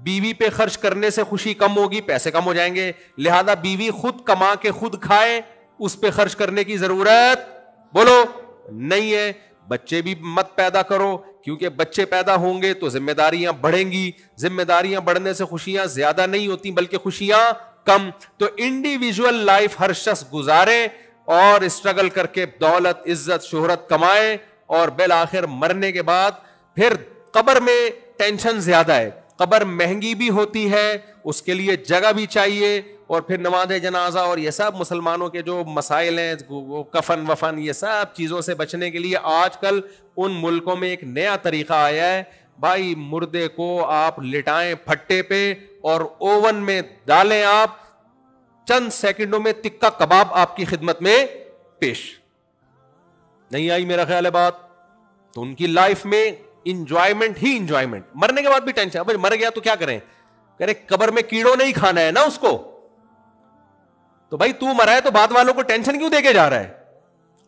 بیوی پہ خرچ کرنے سے خوشی کم ہوگی, پیسے کم ہو جائیں گے, لہذا بیوی خود کما کے خود کھائے, اس پہ خرچ کرنے کی ضرورت بولو نہیں ہے. بچے بھی مت پیدا کرو, کیونکہ بچے پیدا ہوں گے تو ذمہ داریاں بڑھیں گی, ذمہ داریاں بڑھنے سے خوشیاں زیادہ نہیں ہوتی بلکہ خوشیاں کم. تو انڈیویجول لائف ہر شخص گزارے اور اسٹرگل کر کے دولت, عزت, شہرت کمائے, اور بالآخر مرنے کے بعد پھر قبر میں ٹینشن زیادہ ہے, قبر مہنگی بھی ہوتی ہے, اس کے لیے جگہ بھی چاہیے, اور پھر نماز جنازہ اور یہ سب مسلمانوں کے جو مسائل ہیں, کفن وفن, یہ سب چیزوں سے بچنے کے لیے آج کل ان ملکوں میں ایک نیا طریقہ آیا ہے. بھائی مردے کو آپ لٹائیں پھٹے پہ اور اوون میں ڈالیں, آپ چند سیکنڈوں میں تکا کباب آپ کی خدمت میں پیش. نہیں آئی میرا خیال ہے بات؟ تو ان کی لائف میں انجوائمنٹ ہی انجوائمنٹ, مرنے کے بعد بھی ٹینشن. اب مر گیا تو کیا کریں, کرے قبر میں کیڑوں نہیں کھانا ہے نا اس کو. تو بھائی تو مرا ہے تو بعد والوں کو ٹینشن کیوں دے کے جا رہا ہے؟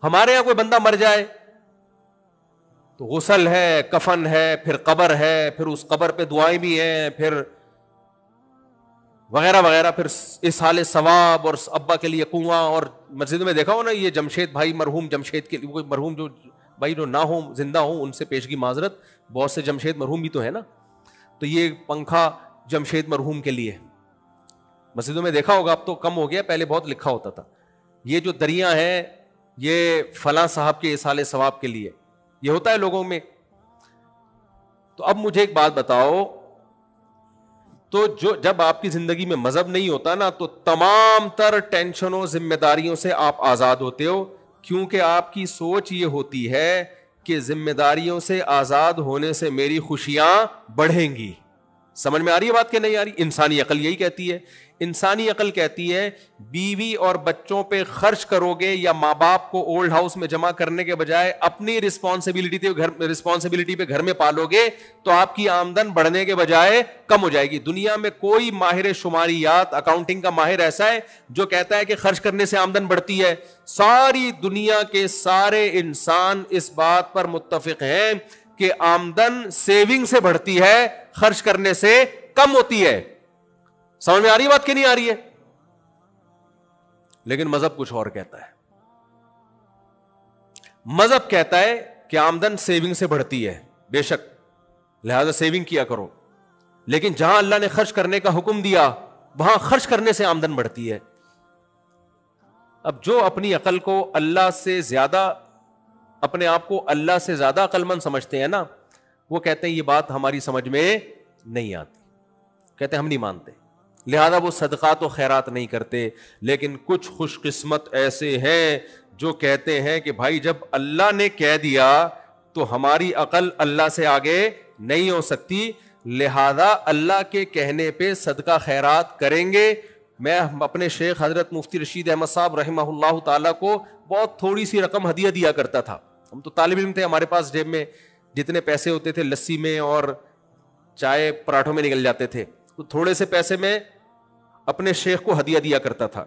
ہمارے یہاں کوئی بندہ مر جائے تو غسل ہے, کفن ہے, پھر قبر ہے, پھر اس قبر پہ دعائیں بھی ہیں, پھر وغیرہ وغیرہ, پھر اصحال ثواب, اور ابا کے لیے کنواں. اور مسجد میں دیکھا ہو نا یہ جمشید بھائی, مرحوم جمشید کے لیے, مرحوم جو بھائی جو نہ ہوں زندہ ہوں ان سے پیشگی معذرت, بہت سے جمشید مرحوم بھی تو ہے نا, تو یہ پنکھا جمشید مرحوم کے لیے. مسجدوں میں دیکھا ہوگا, اب تو کم ہو گیا, پہلے بہت لکھا ہوتا تھا. یہ جو دریا ہیں یہ فلاں صاحب کے اصحال ثواب کے لیے, یہ ہوتا ہے لوگوں میں. تو اب مجھے ایک بات بتاؤ, تو جب آپ کی زندگی میں مذہب نہیں ہوتا نا, تو تمام تر ٹینشنوں ذمہ داریوں سے آپ آزاد ہوتے ہو, کیونکہ آپ کی سوچ یہ ہوتی ہے کہ ذمہ داریوں سے آزاد ہونے سے میری خوشیاں بڑھیں گی. سمجھ میں آ رہی ہے بات کہ نہیں آ رہی؟ انسانی عقل یہی کہتی ہے. انسانی عقل کہتی ہے بیوی اور بچوں پہ خرچ کرو گے یا ماں باپ کو اولڈ ہاؤس میں جمع کرنے کے بجائے اپنی رسپانسبلٹی پہ گھر میں پالو گے تو آپ کی آمدن بڑھنے کے بجائے کم ہو جائے گی. دنیا میں کوئی ماہر شماریات, اکاؤنٹنگ کا ماہر ایسا ہے جو کہتا ہے کہ خرچ کرنے سے آمدن بڑھتی ہے؟ ساری دنیا کے سارے انسان اس بات پر متفق ہیں کہ آمدن سیونگ سے بڑھتی ہے, خرچ کرنے سے کم ہوتی ہے. سمجھ میں آ رہی ہے بات کہ نہیں آ رہی ہے؟ لیکن مذہب کچھ اور کہتا ہے. مذہب کہتا ہے کہ آمدن سیونگ سے بڑھتی ہے, بے شک, لہذا سیونگ کیا کرو, لیکن جہاں اللہ نے خرچ کرنے کا حکم دیا وہاں خرچ کرنے سے آمدن بڑھتی ہے. اب جو اپنی عقل کو اللہ سے زیادہ, اپنے آپ کو اللہ سے زیادہ عقل مند سمجھتے ہیں نا, وہ کہتے ہیں یہ بات ہماری سمجھ میں نہیں آتی, کہتے ہیں ہم نہیں مانتے, لہذا وہ صدقات و خیرات نہیں کرتے. لیکن کچھ خوش قسمت ایسے ہیں جو کہتے ہیں کہ بھائی جب اللہ نے کہہ دیا تو ہماری عقل اللہ سے آگے نہیں ہو سکتی, لہذا اللہ کے کہنے پہ صدقہ خیرات کریں گے. میں اپنے شیخ حضرت مفتی رشید احمد صاحب رحمہ اللہ تعالیٰ کو بہت تھوڑی سی رقم ہدیہ دیا کرتا تھا. ہم تو طالب علم تھے, ہمارے پاس جیب میں جتنے پیسے ہوتے تھے لسی میں اور چائے پراٹھوں میں نکل جاتے تھے, تو تھوڑے سے پیسے میں اپنے شیخ کو ہدیہ دیا کرتا تھا.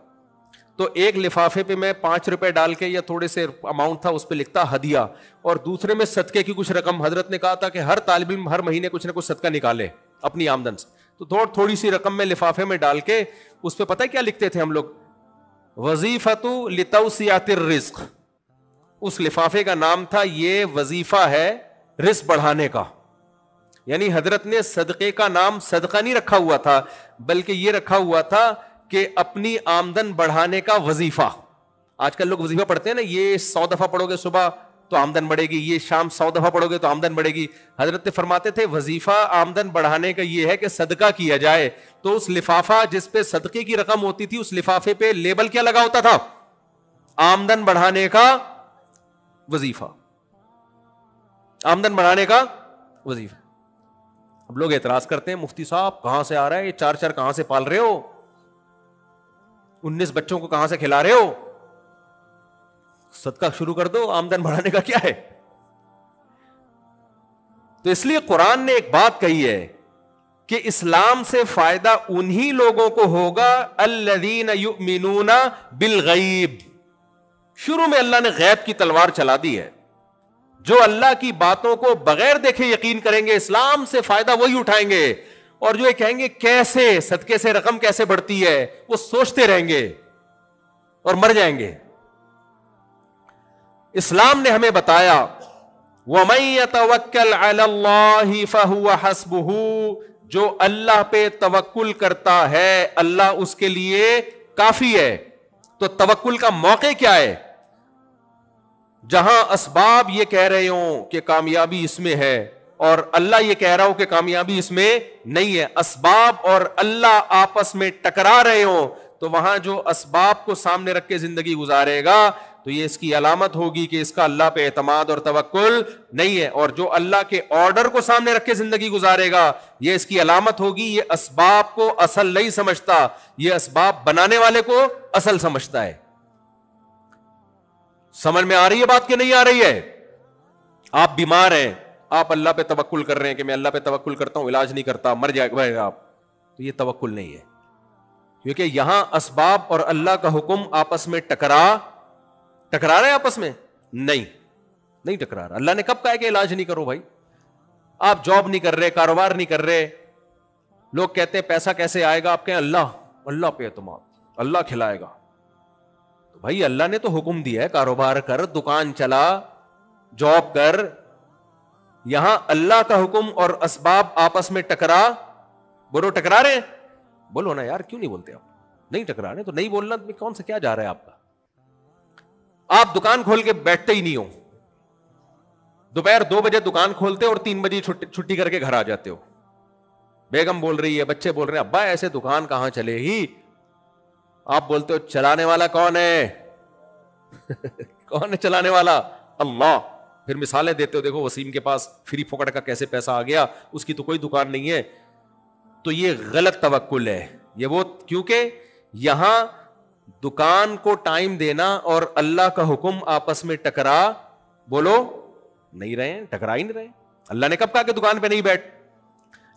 تو ایک لفافے پہ میں 5 روپے ڈال کے, یا تھوڑے سے اماؤنٹ تھا اس پہ لکھتا ہدیہ, اور دوسرے میں صدقے کی کچھ رقم. حضرت نے کہا تھا کہ ہر طالب علم ہر مہینے کچھ نہ کچھ صدقہ نکالے اپنی آمدن سے. تو تھوڑی سی رقم میں لفافے میں ڈال کے اس پہ پتہ ہے کیا لکھتے تھے ہم لوگ؟ وظیفۃ لتوسعۃ الرزق. اس لفافے کا نام تھا یہ وظیفہ ہے رزق بڑھانے کا. یعنی حضرت نے صدقے کا نام صدقہ نہیں رکھا ہوا تھا, بلکہ یہ رکھا ہوا تھا کہ اپنی آمدن بڑھانے کا وظیفہ. آج کل لوگ وظیفہ پڑھتے ہیں نا, یہ 100 دفعہ پڑھو گے صبح تو آمدن بڑھے گی, یہ شام 100 دفعہ پڑھو گے تو آمدن بڑھے گی. حضرت فرماتے تھے وظیفہ آمدن بڑھانے کا یہ ہے کہ صدقہ کیا جائے. تو اس لفافہ جس پہ صدقے کی رقم ہوتی تھی, اس لفافے پہ لیبل کیا لگا ہوتا تھا؟ آمدن بڑھانے کا وظیفہ, آمدن بڑھانے کا وظیفہ. اب لوگ اعتراض کرتے ہیں مفتی صاحب کہاں سے آ رہا ہے یہ 4 کہاں سے پال رہے ہو, 19 بچوں کو کہاں سے کھلا رہے ہو, صدقہ شروع کر دو, آمدن بڑھانے کا کیا ہے؟ تو اس لیے قرآن نے ایک بات کہی ہے کہ اسلام سے فائدہ انہی لوگوں کو ہوگا الذین یؤمنون بالغیب. شروع میں اللہ نے غیب کی تلوار چلا دی ہے. جو اللہ کی باتوں کو بغیر دیکھے یقین کریں گے, اسلام سے فائدہ وہی اٹھائیں گے. اور جو یہ کہیں گے کیسے صدقے سے رقم کیسے بڑھتی ہے, وہ سوچتے رہیں گے اور مر جائیں گے. اسلام نے ہمیں بتایا وَمَن يَتَوَكَّلْ عَلَى اللَّهِ فَهُوَ حَسْبُهُ, جو اللہ پہ توکل کرتا ہے اللہ اس کے لیے کافی ہے. تو توکل کا موقع کیا ہے؟ جہاں اسباب یہ کہہ رہے ہوں کہ کامیابی اس میں ہے اور اللہ یہ کہہ رہا ہو کہ کامیابی اس میں نہیں ہے, اسباب اور اللہ آپس میں ٹکرا رہے ہوں, تو وہاں جو اسباب کو سامنے رکھ کے زندگی گزارے گا تو یہ اس کی علامت ہوگی کہ اس کا اللہ پہ اعتماد اور توکل نہیں ہے. اور جو اللہ کے آرڈر کو سامنے رکھ کے زندگی گزارے گا یہ اس کی علامت ہوگی یہ اسباب کو اصل نہیں سمجھتا, یہ اسباب بنانے والے کو اصل سمجھتا ہے. سمجھ میں آ رہی ہے بات کہ نہیں آ رہی ہے؟ آپ بیمار ہیں, آپ اللہ پہ توکل کر رہے ہیں کہ میں اللہ پہ توکل کرتا ہوں, علاج نہیں کرتا, مر جائے گا آپ, تو یہ توکل نہیں ہے. کیونکہ یہاں اسباب اور اللہ کا حکم آپس میں ٹکرا رہے آپس میں نہیں ٹکرا رہا. اللہ نے کب کہا ہے کہ علاج نہیں کرو بھائی؟ آپ جاب نہیں کر رہے, کاروبار نہیں کر رہے, لوگ کہتے ہیں پیسہ کیسے آئے گا, آپ کہیں اللہ پہ اعتماد, اللہ کھلائے گا. تو بھائی اللہ نے تو حکم دیا ہے کاروبار کر, دکان چلا, جاب کر. یہاں اللہ کا حکم اور اسباب آپس میں بولو ٹکرا رہے ہیں؟ بولو نا یار, کیوں نہیں بولتے آپ؟ نہیں ٹکرا رہے تو نہیں بولنا, کون سا کیا جا رہا ہے آپ کا؟ آپ دکان کھول کے بیٹھتے ہی نہیں ہو, دوپہر 2 بجے دکان کھولتے اور 3 بجے چھٹی کر کے گھر آ جاتے ہو. بیگم بول رہی ہے, بچے بول رہے ہیں ابا ایسے دکان کہاں چلے گی؟ آپ بولتے ہو چلانے والا کون ہے؟ کون ہے چلانے والا؟ اللہ. پھر مثالیں دیتے ہو, دیکھو وسیم کے پاس فری پھوکٹ کا کیسے پیسہ آ گیا, اس کی تو کوئی دکان نہیں ہے. تو یہ غلط توکل ہے. یہ وہ, کیونکہ یہاں دکان کو ٹائم دینا اور اللہ کا حکم آپس میں بولو نہیں رہے, ٹکرا ہی نہیں رہے. اللہ نے کب کہا کہ دکان پہ نہیں بیٹھ,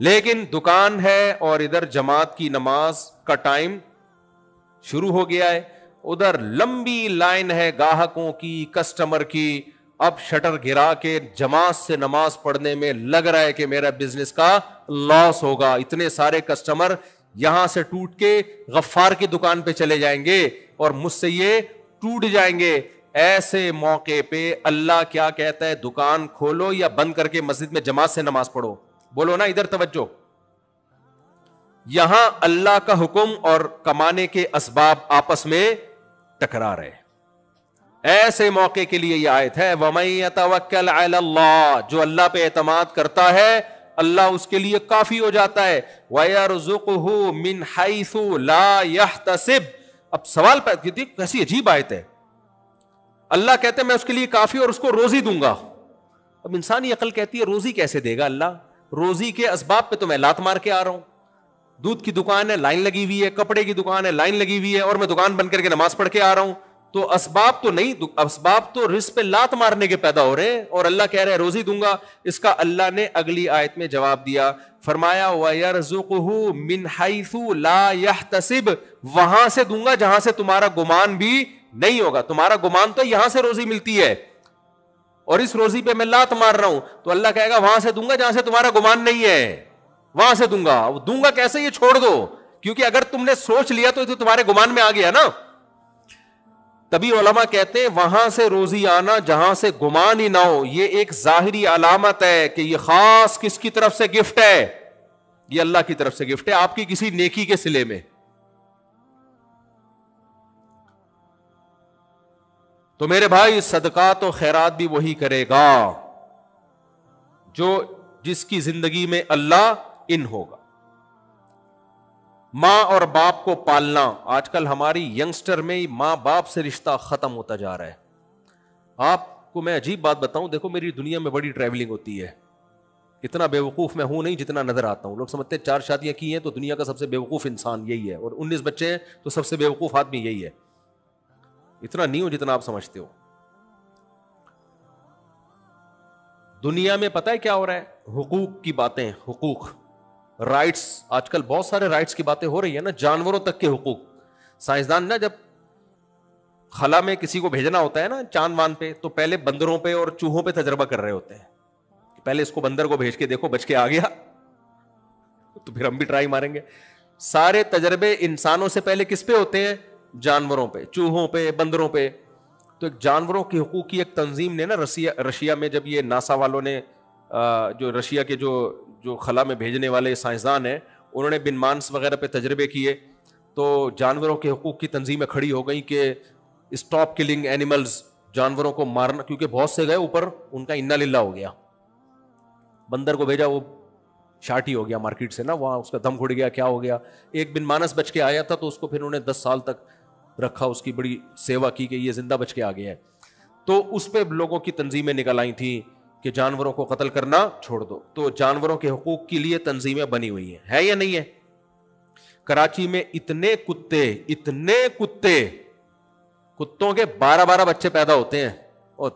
لیکن دکان ہے اور ادھر جماعت کی نماز کا ٹائم شروع ہو گیا ہے, ادھر لمبی لائن ہے گاہکوں کی, کسٹمر کی. اب شٹر گرا کے جماعت سے نماز پڑھنے میں لگ رہا ہے کہ میرا بزنس کا لاس ہوگا, اتنے سارے کسٹمر یہاں سے ٹوٹ کے غفار کی دکان پہ چلے جائیں گے اور مجھ سے یہ ٹوٹ جائیں گے. ایسے موقع پہ اللہ کیا کہتا ہے؟ دکان کھولو یا بند کر کے مسجد میں جماعت سے نماز پڑھو. بولو نا ادھر توجہ. یہاں اللہ کا حکم اور کمانے کے اسباب آپس میں ٹکرا رہے. ایسے موقع کے لیے یہ آیت ہے وَمَن يَتَوَكَّلْ عَلَى اللَّهِ, جو اللہ پہ اعتماد کرتا ہے اللہ اس کے لیے کافی ہو جاتا ہے. وَيَرْزُقُهُ مِنْ حَيْثُ لَا يَحْتَسِبْ. اب سوال پیدا, کیسی عجیب آیت ہے. اللہ کہتے ہیں میں اس کے لیے کافی اور اس کو روزی دوں گا. اب انسانی عقل کہتی ہے روزی کیسے دے گا اللہ؟ روزی کے اسباب پہ تو میں لات مار کے آ رہا ہوں. دودھ کی دکان ہے, لائن لگی ہوئی ہے, کپڑے کی دکان ہے, لائن لگی ہوئی ہے, اور میں دکان بند کر کے نماز پڑھ کے آ رہا ہوں. تو اسباب تو نہیں, اسباب تو رزق پہ لات مارنے کے پیدا ہو رہے ہیں, اور اللہ کہہ رہے ہیں روزی دوں گا. اس کا اللہ نے اگلی آیت میں جواب دیا, فرمایا وَيَرْزُقُهُ مِنْ حَيْثُ لَا يَحْتَسِبْ, وہاں سے دوں گا جہاں سے تمہارا گمان بھی نہیں ہوگا. تمہارا گمان تو یہاں سے روزی ملتی ہے اور اس روزی پہ میں لات مار رہا ہوں, تو اللہ کہے گا وہاں سے دوں گا جہاں سے تمہارا گمان نہیں ہے, وہاں سے دوں گا. دوں گا کیسے, یہ چھوڑ دو, کیونکہ اگر تم نے سوچ لیا تو تمہارے گمان میں آ گیا نا. تبھی علماء کہتے ہیں وہاں سے روزی آنا جہاں سے گمان ہی نہ ہو, یہ ایک ظاہری علامت ہے کہ یہ خاص کس کی طرف سے گفٹ ہے؟ یہ اللہ کی طرف سے گفٹ ہے, آپ کی کسی نیکی کے صلے میں. تو میرے بھائی صدقات و خیرات بھی وہی کرے گا جو جس کی زندگی میں اللہ ان ہوگا. ماں اور باپ کو پالنا, آج کل ہماری ینگسٹر میں ماں باپ سے رشتہ ختم ہوتا جا رہا ہے. آپ کو میں عجیب بات بتاؤں, دیکھو میری دنیا میں بڑی ٹریولنگ ہوتی ہے, اتنا بیوقوف میں ہوں نہیں جتنا نظر آتا ہوں. لوگ سمجھتے ہیں 4 شادیاں کی ہیں تو دنیا کا سب سے بیوقوف انسان یہی ہے, اور 19 بچے ہیں تو سب سے بیوقوف آدمی یہی ہے. اتنا نہیں ہوں جتنا آپ سمجھتے ہو. دنیا میں پتہ ہے کیا ہو رہا ہے؟ حقوق کی باتیں, حقوق, رائٹس. آج کل بہت سارے رائٹس کی باتیں ہو رہی ہیں نا, جانوروں تک کے حقوق. سائنسدان نا جب خلا میں کسی کو بھیجنا ہوتا ہے نا چاند وان پہ, تو پہلے بندروں پہ اور چوہوں پہ تجربہ کر رہے ہوتے ہیں. پہلے اس کو بندر کو بھیج کے دیکھو بچ کے آ گیا, تو پھر ہم بھی ٹرائی ماریں گے. سارے تجربے انسانوں سے پہلے کس پہ ہوتے ہیں؟ جانوروں پہ, چوہوں پہ, بندروں پہ. تو ایک جانوروں کے حقوق کی ایک تنظیم نے نا رشیا میں, جب یہ ناسا والوں نے جو رشیا کے جو خلا میں بھیجنے والے سائنسدان ہیں, انہوں نے بن مانس وغیرہ پہ تجربے کیے, تو جانوروں کے حقوق کی تنظیمیں کھڑی ہو گئیں کہ اسٹاپ کلنگ اینیملز, جانوروں کو مارنا, کیونکہ بہت سے گئے اوپر, ان کا انا للہ ہو گیا. بندر کو بھیجا, وہ شارٹ ہی ہو گیا مارکیٹ سے نا, وہاں اس کا دم گھڑ گیا, کیا ہو گیا. ایک بن مانس بچ کے آیا تھا, تو اس کو پھر انہوں نے 10 سال تک رکھا, اس کی بڑی سیوا کی کہ یہ زندہ بچ کے آ گیا ہے. تو اس پہ لوگوں کی تنظیمیں نکل آئی تھیں کہ جانوروں کو قتل کرنا چھوڑ دو. تو جانوروں کے حقوق کے لیے تنظیمیں بنی ہوئی ہیں, ہے یا نہیں ہے؟ کراچی میں اتنے کتوں کے 12 بچے پیدا ہوتے ہیں, اور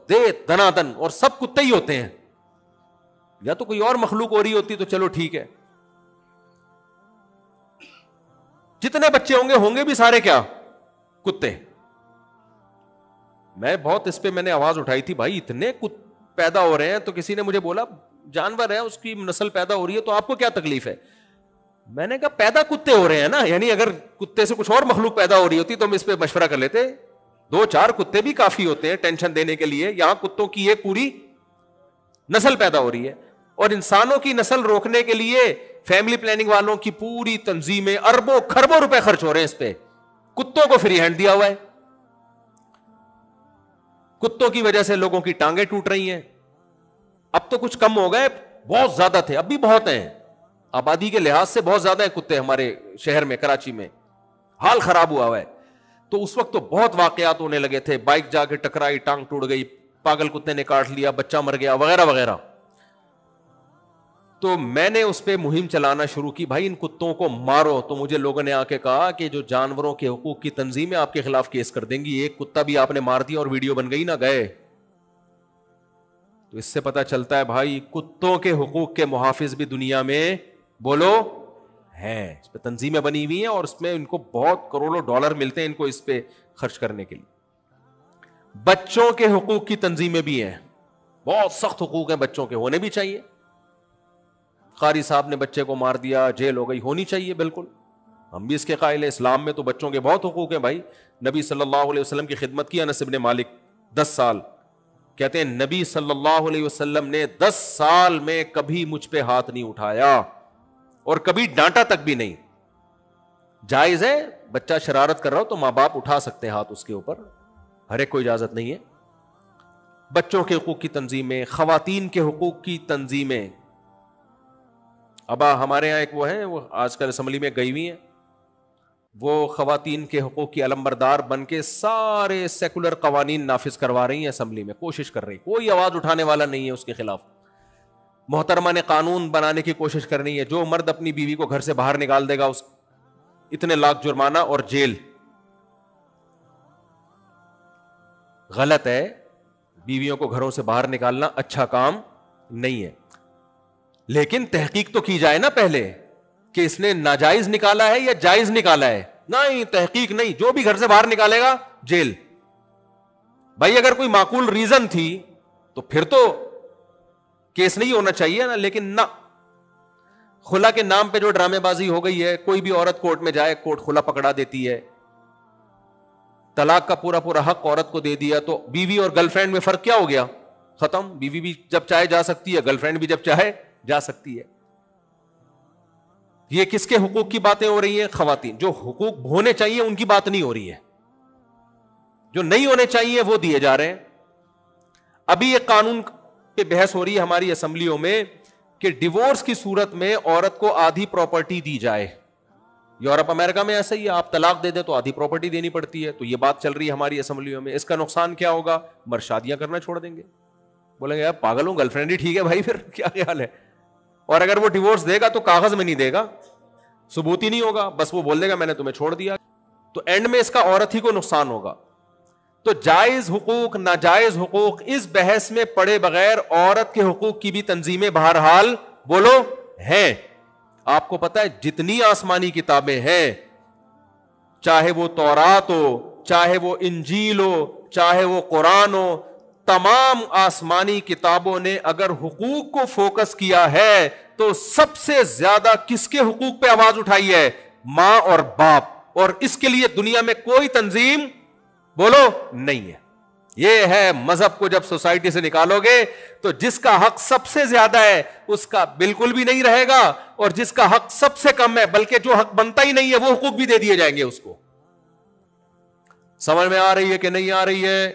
دنا دن, اور سب کتے ہی ہوتے ہیں. یا تو کوئی اور مخلوق ہو رہی ہوتی تو چلو ٹھیک ہے, جتنے بچے ہوں گے بھی سارے کیا, کتے. میں بہت اس پہ میں نے آواز اٹھائی تھی, بھائی اتنے پیدا ہو رہے ہیں. تو کسی نے مجھے بولا جانور ہے, اس کی نسل پیدا ہو رہی ہے, تو آپ کو کیا تکلیف ہے؟ میں نے کہا پیدا کتے ہو رہے ہیں نا, یعنی اگر کتے سے کچھ اور مخلوق پیدا ہو رہی ہوتی تو ہم اس پہ مشورہ کر لیتے. 2-4 کتے بھی کافی ہوتے ہیں ٹینشن دینے کے لیے. یہاں کتوں کی ایک پوری نسل پیدا ہو رہی ہے, اور انسانوں کی نسل روکنے کے لیے فیملی پلاننگ والوں کی پوری تنظیمیں, اربوں خربوں روپے خرچ ہو رہے ہیں اس پہ. کتوں کو فری ہینڈ دیا ہوا ہے. کتوں کی وجہ سے لوگوں کی ٹانگیں ٹوٹ رہی ہیں. اب تو کچھ کم ہو گئے, بہت زیادہ تھے, اب بھی بہت ہیں. آبادی کے لحاظ سے بہت زیادہ ہیں کتے ہمارے شہر میں, کراچی میں حال خراب ہوا ہے. تو اس وقت تو بہت واقعات ہونے لگے تھے, بائک جا کے ٹکرائی, ٹانگ ٹوٹ گئی, پاگل کتے نے کاٹ لیا, بچہ مر گیا, وغیرہ وغیرہ. تو میں نے اس پہ مہم چلانا شروع کی, بھائی ان کتوں کو مارو. تو مجھے لوگوں نے آ کے کہا کہ جو جانوروں کے حقوق کی تنظیمیں آپ کے خلاف کیس کر دیں گی, ایک کتا بھی آپ نے مار دیا اور ویڈیو بن گئی نہ گئے. تو اس سے پتا چلتا ہے بھائی کتوں کے حقوق کے محافظ بھی دنیا میں بولو ہیں. اس پہ تنظیمیں بنی ہوئی ہیں, اور اس میں ان کو بہت کروڑوں ڈالر ملتے ہیں ان کو اس پہ خرچ کرنے کے لیے. بچوں کے حقوق کی تنظیمیں بھی ہیں, بہت سخت حقوق ہیں بچوں کے, ہونے بھی چاہیے. قاری صاحب نے بچے کو مار دیا, جیل ہو گئی, ہونی چاہیے بالکل, ہم بھی اس کے قائل ہیں. اسلام میں تو بچوں کے بہت حقوق ہیں بھائی. نبی صلی اللہ علیہ وسلم کی خدمت کی انس بن مالک 10 سال, کہتے ہیں نبی صلی اللہ علیہ وسلم نے 10 سال میں کبھی مجھ پہ ہاتھ نہیں اٹھایا, اور کبھی ڈانٹا تک بھی نہیں. جائز ہے, بچہ شرارت کر رہا ہو تو ماں باپ اٹھا سکتے ہیں ہاتھ اس کے اوپر, ہر ایک کو اجازت نہیں ہے. بچوں کے حقوق کی تنظیمیں, خواتین کے حقوق کی تنظیمیں. ابا ہمارے یہاں ایک وہ ہے, وہ آج کل اسمبلی میں گئی ہوئی ہیں, وہ خواتین کے حقوق کی علمبردار بن کے سارے سیکولر قوانین نافذ کروا رہی ہیں اسمبلی میں, کوشش کر رہی, کوئی آواز اٹھانے والا نہیں ہے اس کے خلاف. محترمہ نے قانون بنانے کی کوشش کرنی ہے, جو مرد اپنی بیوی کو گھر سے باہر نکال دے گا اس اتنے لاکھ جرمانہ اور جیل. غلط ہے, بیویوں کو گھروں سے باہر نکالنا اچھا کام نہیں ہے. لیکن تحقیق تو کی جائے نا پہلے کہ اس نے ناجائز نکالا ہے یا جائز نکالا ہے. نہیں, تحقیق نہیں, جو بھی گھر سے باہر نکالے گا جیل. بھائی اگر کوئی معقول ریزن تھی تو پھر تو کیس نہیں ہونا چاہیے نا, لیکن نہ, خلا کے نام پہ جو ڈرامے بازی ہو گئی ہے, کوئی بھی عورت کورٹ میں جائے, کورٹ خلا پکڑا دیتی ہے. طلاق کا پورا پورا حق عورت کو دے دیا, تو بیوی اور گرل فرینڈ میں فرق کیا ہو گیا؟ ختم. بیوی بھی جب چاہے جا سکتی ہے, گرل فرینڈ بھی جب چاہے جا سکتی ہے. یہ کس کے حقوق کی باتیں ہو رہی ہیں؟ خواتین. جو حقوق ہونے چاہیے ان کی بات نہیں ہو رہی ہے, جو نہیں ہونے چاہیے وہ دیے جا رہے ہیں. ابھی یہ قانون پہ بحث ہو رہی ہے ہماری اسمبلیوں میں کہ ڈیورس کی صورت میں عورت کو آدھی پراپرٹی دی جائے. یورپ امریکہ میں ایسا ہی ہے, آپ طلاق دے دیں تو آدھی پراپرٹی دینی پڑتی ہے. تو یہ بات چل رہی ہے ہماری اسمبلیوں میں. اس کا نقصان کیا ہوگا؟ مرد شادیاں کرنا چھوڑ دیں گے, بولیں گے یار پاگل ہوں, گرل فرینڈ ہی ٹھیک ہے بھائی, پھر کیا خیال ہے. اور اگر وہ ڈیورس دے گا تو کاغذ میں نہیں دے گا, ثبوت ہی نہیں ہوگا, بس وہ بول دے گا میں نے تمہیں چھوڑ دیا. تو اینڈ میں اس کا عورت ہی کو نقصان ہوگا. تو جائز حقوق ناجائز حقوق اس بحث میں پڑے بغیر عورت کے حقوق کی بھی تنظیمیں بہرحال بولو ہیں. آپ کو پتا ہے جتنی آسمانی کتابیں ہیں, چاہے وہ تورات ہو, چاہے وہ انجیل ہو, چاہے وہ قرآن ہو, تمام آسمانی کتابوں نے اگر حقوق کو فوکس کیا ہے تو سب سے زیادہ کس کے حقوق پہ آواز اٹھائی ہے؟ ماں اور باپ. اور اس کے لیے دنیا میں کوئی تنظیم بولو نہیں ہے. یہ ہے مذہب کو جب سوسائٹی سے نکالو گے تو جس کا حق سب سے زیادہ ہے اس کا بالکل بھی نہیں رہے گا, اور جس کا حق سب سے کم ہے بلکہ جو حق بنتا ہی نہیں ہے وہ حقوق بھی دے دیے جائیں گے اس کو. سمجھ میں آ رہی ہے کہ نہیں آ رہی ہے؟